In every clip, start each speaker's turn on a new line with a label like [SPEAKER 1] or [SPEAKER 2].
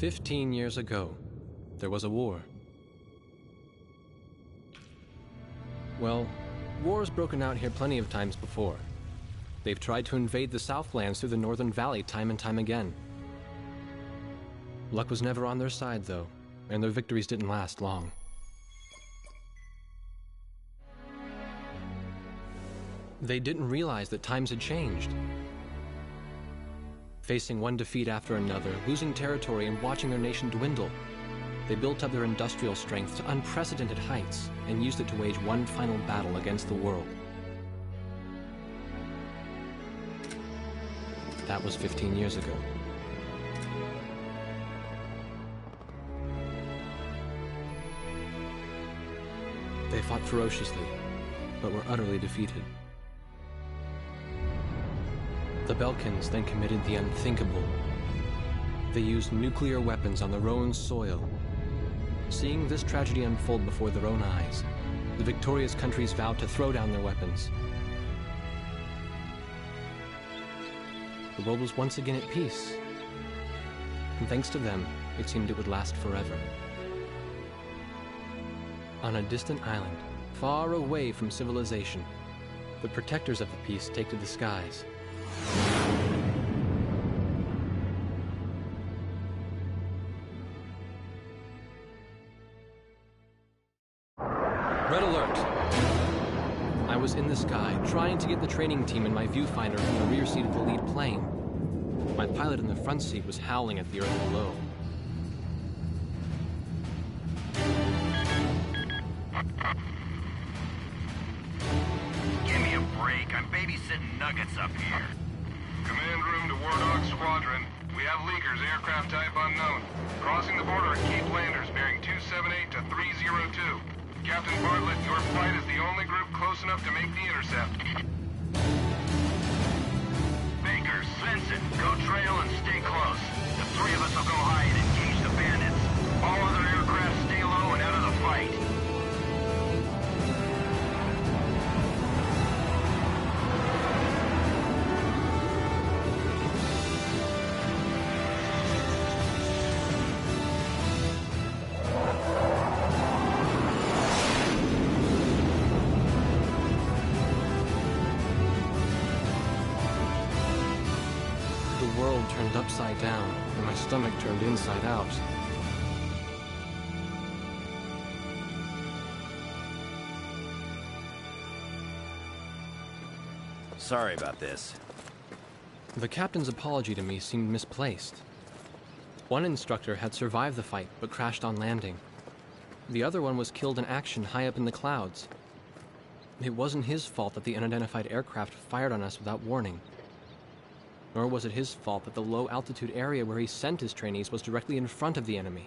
[SPEAKER 1] "15 years ago, there was a war. Well, war's broken out here plenty of times before. They've tried to invade the Southlands through the Northern Valley time and time again. Luck was never on their side, though, and their victories didn't last long. They didn't realize that times had changed. Facing one defeat after another, losing territory and watching their nation dwindle, they built up their industrial strength to unprecedented heights and used it to wage one final battle against the world. That was 15 years ago. They fought ferociously, but were utterly defeated. The Belkans then committed the unthinkable. They used nuclear weapons on the Roan soil. Seeing this tragedy unfold before their own eyes, the victorious countries vowed to throw down their weapons. The world was once again at peace, and thanks to them, it seemed it would last forever. On a distant island, far away from civilization, the protectors of the peace take to the skies. Red alert! I was in the sky, trying to get the training team in my viewfinder from the rear seat of the lead plane. My pilot in the front seat was howling at the earth below.
[SPEAKER 2] Give me a break. I'm babysitting Nuggets up here.
[SPEAKER 3] Command room to War Dog Squadron. We have leakers, aircraft type unknown. Crossing the border at Cape Landers, bearing 278 to 302. Captain Bartlett, your flight is the only group close enough to make the intercept.
[SPEAKER 2] Baker, Svensson, go trail and stay close. The three of us will go high and engage the bandits. All other aircraft stay low and out of the fight.
[SPEAKER 1] The world turned upside down, and my stomach turned inside out.
[SPEAKER 2] Sorry about this.
[SPEAKER 1] The captain's apology to me seemed misplaced. One instructor had survived the fight, but crashed on landing. The other one was killed in action high up in the clouds. It wasn't his fault that the unidentified aircraft fired on us without warning. Nor was it his fault that the low-altitude area where he sent his trainees was directly in front of the enemy.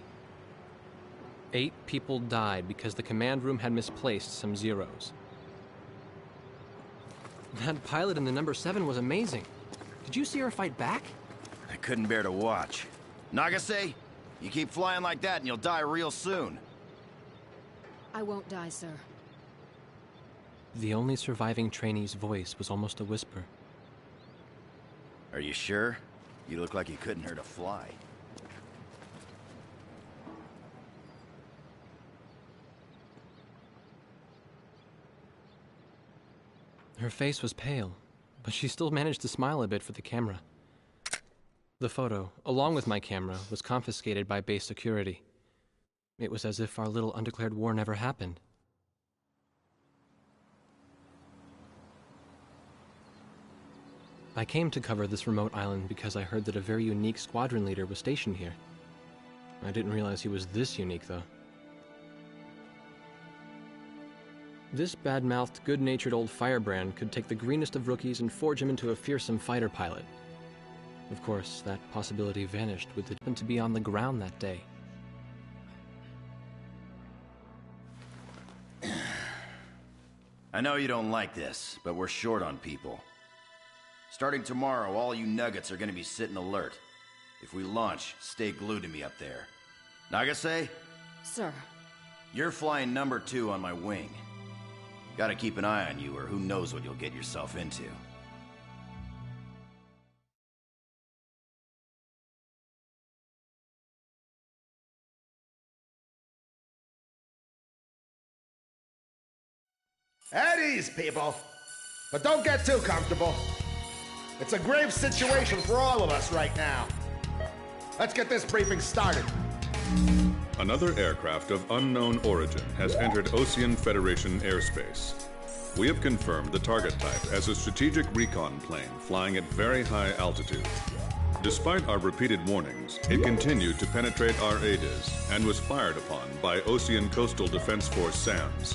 [SPEAKER 1] 8 people died because the command room had misplaced some zeros. That pilot in the number 7 was amazing. Did you see her fight back?
[SPEAKER 2] I couldn't bear to watch. Nagase, you keep flying like that and you'll die real soon.
[SPEAKER 4] I won't die, sir.
[SPEAKER 1] The only surviving trainee's voice was almost a whisper.
[SPEAKER 2] Are you sure? You look like you couldn't hurt a fly.
[SPEAKER 1] Her face was pale, but she still managed to smile a bit for the camera. The photo, along with my camera, was confiscated by base security. It was as if our little undeclared war never happened. I came to cover this remote island because I heard that a very unique squadron leader was stationed here. I didn't realize he was this unique, though. This bad-mouthed, good-natured old firebrand could take the greenest of rookies and forge him into a fearsome fighter pilot. Of course, that possibility vanished with the happened to be on the ground that day.
[SPEAKER 5] I know you don't like this, but we're short on people. Starting tomorrow, all you nuggets are gonna be sitting alert. If we launch, stay glued to me up there. Nagase?
[SPEAKER 4] Sir.
[SPEAKER 5] You're flying number 2 on my wing. Gotta keep an eye on you, or who knows what you'll get yourself into.
[SPEAKER 6] At ease, people. But don't get too comfortable. It's a grave situation for all of us right now. Let's get this briefing started.
[SPEAKER 7] Another aircraft of unknown origin has entered Osean Federation airspace. We have confirmed the target type as a strategic recon plane flying at very high altitude. Despite our repeated warnings, it continued to penetrate our ADIS and was fired upon by Osean Coastal Defense Force SAMs.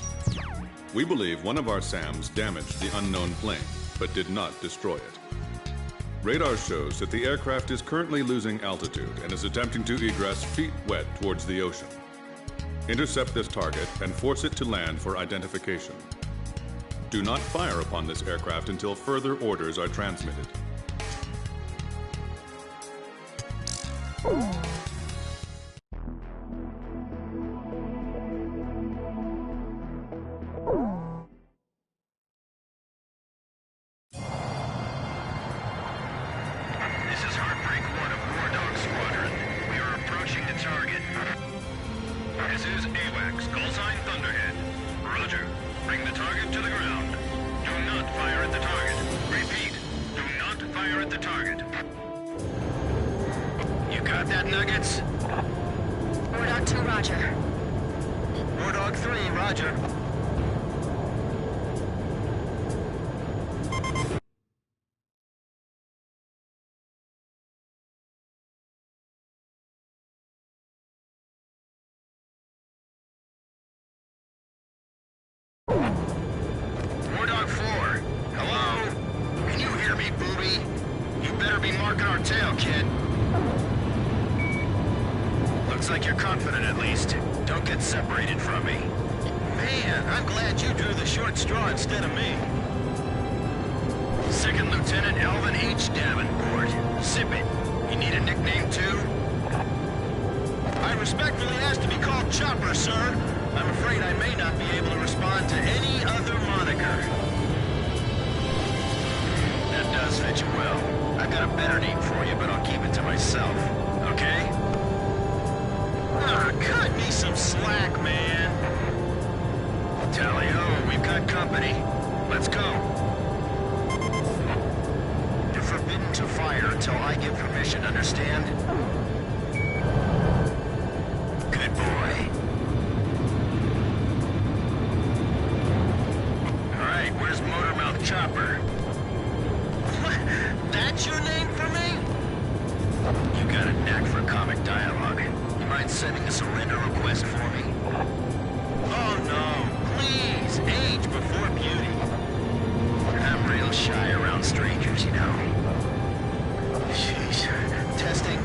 [SPEAKER 7] We believe one of our SAMs damaged the unknown plane, but did not destroy it. Radar shows that the aircraft is currently losing altitude and is attempting to egress feet wet towards the ocean. Intercept this target and force it to land for identification. Do not fire upon this aircraft until further orders are transmitted.
[SPEAKER 2] This is Heartbreak 1 of War Dog Squadron. We are approaching the target. This is AWACS, call sign Thunderhead. Roger. Bring the target to the ground. Do not fire at the target. Repeat, do not fire at the target. You got that, Nuggets?
[SPEAKER 4] War Dog 2, roger.
[SPEAKER 2] War Dog 3, roger. War Dog 4, hello? Can you hear me, booby? You better be marking our tail, kid. Looks like you're confident, at least. Don't get separated from me. Man, I'm glad you drew the short straw instead of me. Second Lieutenant Alvin H. Davenport. Sip it. You need a nickname, too? I respectfully ask to be called Chopper, sir. I'm afraid I may not be able to respond to any other moniker. That does fit you well. I've got a better name for you, but I'll keep it to myself. Okay? Ah, cut me some slack, man. Tally-ho, we've got company. Let's go. You're forbidden to fire until I give permission, understand? Good boy. Alright, where's Motormouth Chopper? What? That's your name for me? You got a knack for comic dialogue. You mind sending a surrender request for me? Oh no, please, age before beauty. I'm real shy around strangers, you know. Jeez. Testing.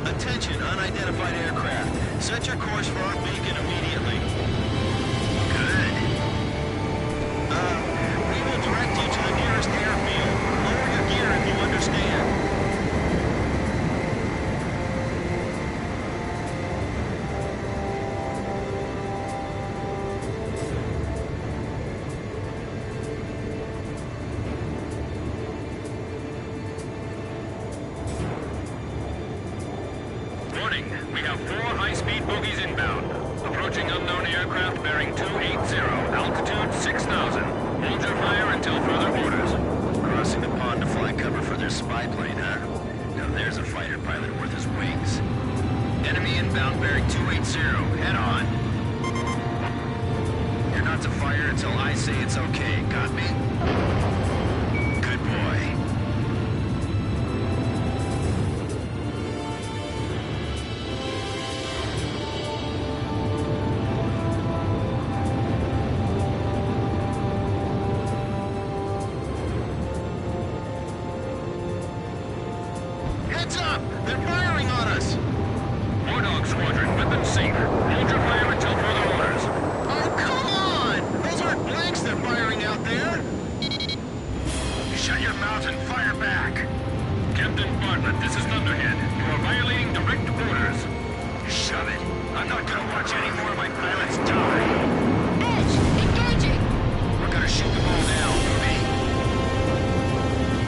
[SPEAKER 2] Attention, unidentified aircraft. Set your course for our beacon immediately. Good. We will direct you to the nearest airfield. Lower your gear if you understand. Warning, we have 4 high-speed bogies inbound. Approaching unknown aircraft bearing 280, altitude 6,000. Hold your fire until further orders. Crossing the pond to fly cover for their spy plane, huh? Now there's a fighter pilot worth his wings. Enemy inbound bearing 280, head on. You're not to fire until I say it's okay, got me? Good boy. Dog Squadron, weapons safe. Hold your fire until further orders. Oh, come on! Those aren't blanks they're firing out there! Shut your mouth and fire back! Captain Bartlett, this is Thunderhead. You are violating direct orders. Shove it. I'm not gonna watch any more of my pilots die.
[SPEAKER 4] Edge! Engaging!
[SPEAKER 2] We're gonna shoot them all now, Ruby.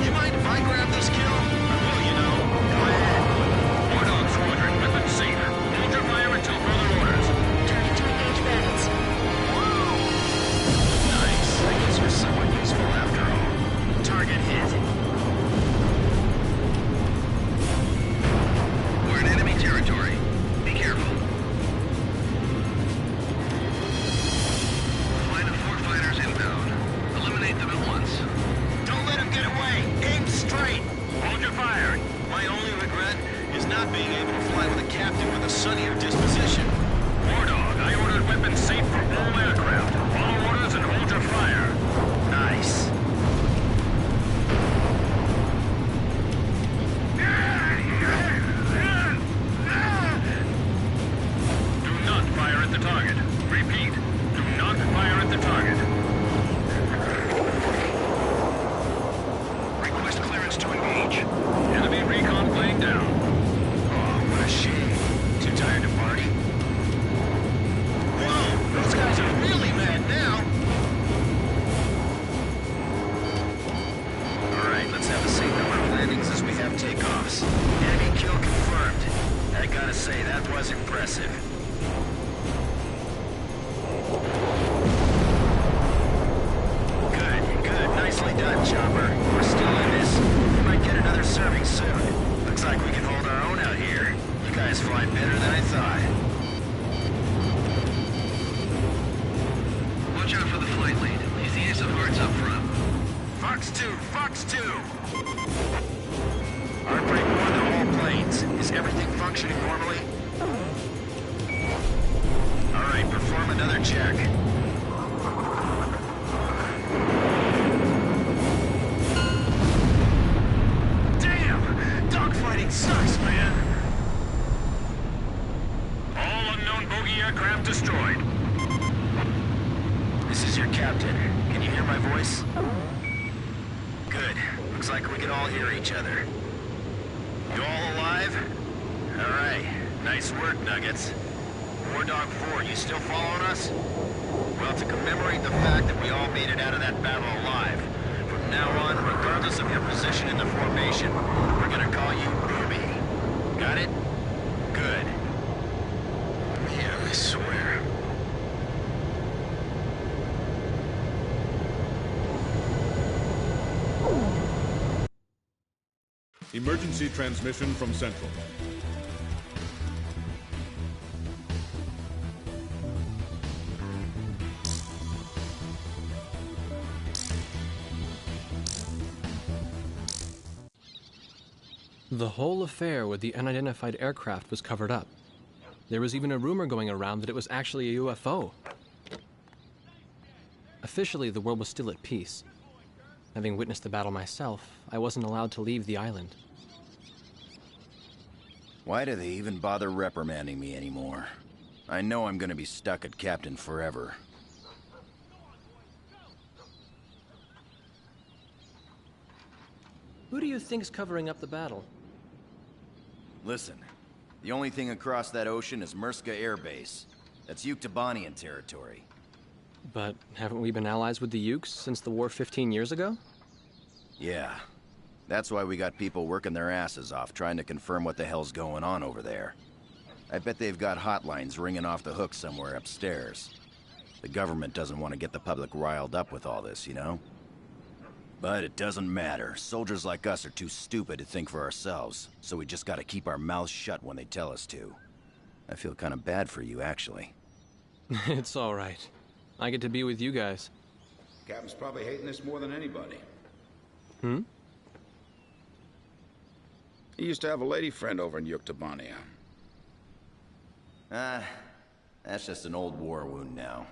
[SPEAKER 2] You mind if I grab this kill? I will, you know. Go ahead. War Dog Squadron, weapons safe. Hold your fire until further orders.
[SPEAKER 4] Turning to engage bandits.
[SPEAKER 2] Nice. I guess you're somewhat useful after all. Target hit. We're in enemy territory. Be careful. Line of 4 fighters inbound. Eliminate them at once. Don't let them get away! Aim straight! Hold your fire! My only regret is not being able to fly with a captain with a sunnier disposition. War Dog, I ordered weapons safe for all aircraft. Follow orders and hold your fire. Nice. Do not fire at the target. Repeat, do not fire at the target. Request clearance to engage. Enemy recon plane down. Oh, what a shame. Too tired to party? Whoa, those guys are really mad now. All right, let's have the same number of landings as we have takeoffs. Enemy kill confirmed. I gotta say, that was impressive. Good, good. Nicely done, Chopper. We're still in this. We might get another serving soon. Looks like we can hold our own out here. You guys fly better than I thought. Watch out for the flight lead. He's the ace of hearts up front. Fox 2! Fox 2! Heartbreak 1 to all planes. Is everything functioning normally? All right, perform another check. Damn! Dogfighting sucks, man! All unknown bogey aircraft destroyed. This is your captain. Can you hear my voice? Good. Looks like we can all hear each other. You all alive? All right. Nice work, Nuggets. War Dog 4, you still following us? Well, to commemorate the fact that we all made it out of that battle alive, from now on, regardless of your position in the formation, we're gonna call you Ruby. Got it? Good. Yeah, I swear.
[SPEAKER 7] Emergency transmission from Central.
[SPEAKER 1] The whole affair with the unidentified aircraft was covered up. There was even a rumor going around that it was actually a UFO. Officially, the world was still at peace. Having witnessed the battle myself, I wasn't allowed to leave the island.
[SPEAKER 5] Why do they even bother reprimanding me anymore? I know I'm gonna be stuck at Captain forever.
[SPEAKER 1] Who do you think's covering up the battle?
[SPEAKER 5] Listen, the only thing across that ocean is Murska Air Base. That's Yuktobanian territory.
[SPEAKER 1] But haven't we been allies with the Ukes since the war 15 years ago?
[SPEAKER 5] Yeah. That's why we got people working their asses off trying to confirm what the hell's going on over there. I bet they've got hotlines ringing off the hook somewhere upstairs. The government doesn't want to get the public riled up with all this, you know? But it doesn't matter. Soldiers like us are too stupid to think for ourselves, so we just gotta keep our mouths shut when they tell us to. I feel kind of bad for you, actually.
[SPEAKER 1] It's all right. I get to be with you guys.
[SPEAKER 8] Captain's probably hating this more than anybody.
[SPEAKER 1] Hmm?
[SPEAKER 8] He used to have a lady friend over in Yuktobania.
[SPEAKER 5] That's just an old war wound now.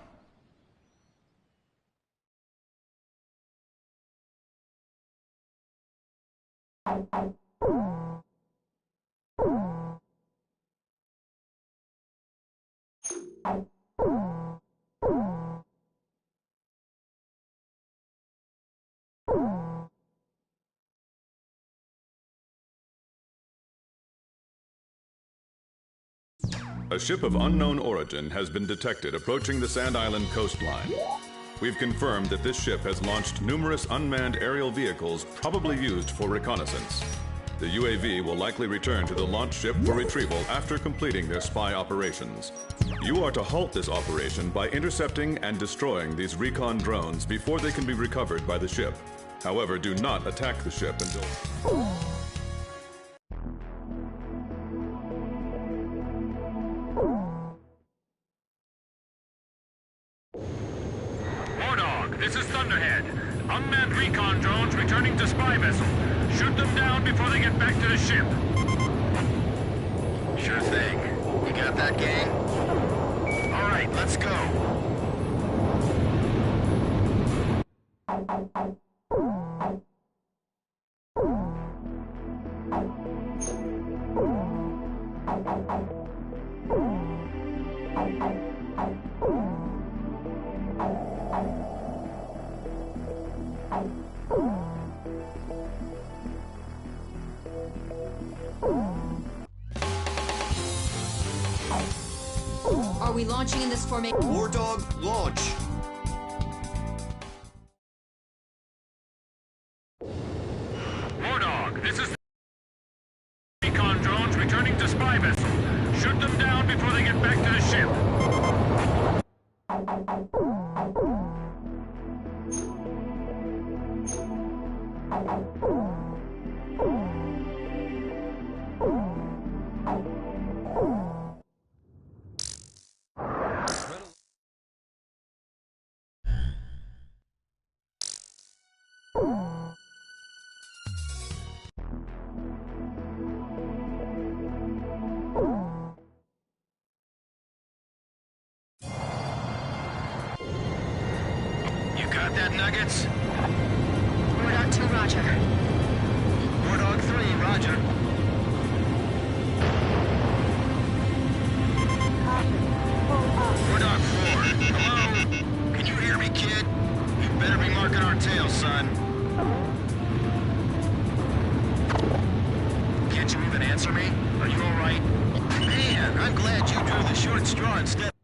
[SPEAKER 7] A ship of unknown origin has been detected approaching the Sand Island coastline. We've confirmed that this ship has launched numerous unmanned aerial vehicles probably used for reconnaissance. The UAV will likely return to the launch ship for retrieval after completing their spy operations. You are to halt this operation by intercepting and destroying these recon drones before they can be recovered by the ship. However, do not attack the ship until...
[SPEAKER 3] Wardog, this is Thunderhead. Unmanned recon drones returning to spy vessel. Shoot them down before they get back to the ship.
[SPEAKER 2] Sure thing. You got that, gang? All right, let's go.
[SPEAKER 4] Are we launching in this formation?
[SPEAKER 9] Wardog, launch!
[SPEAKER 3] Wardog, this is recon drones returning to spy vessel. Shoot them down before they get back to the ship. You got that, Nuggets?
[SPEAKER 4] Wardog 2, roger.
[SPEAKER 2] Wardog 3, roger. Wardog 4, hello? Can you hear me, kid? You better be marking our tail, son. Can't you even answer me? Are you all right? Man, I'm glad you drew the short straw instead.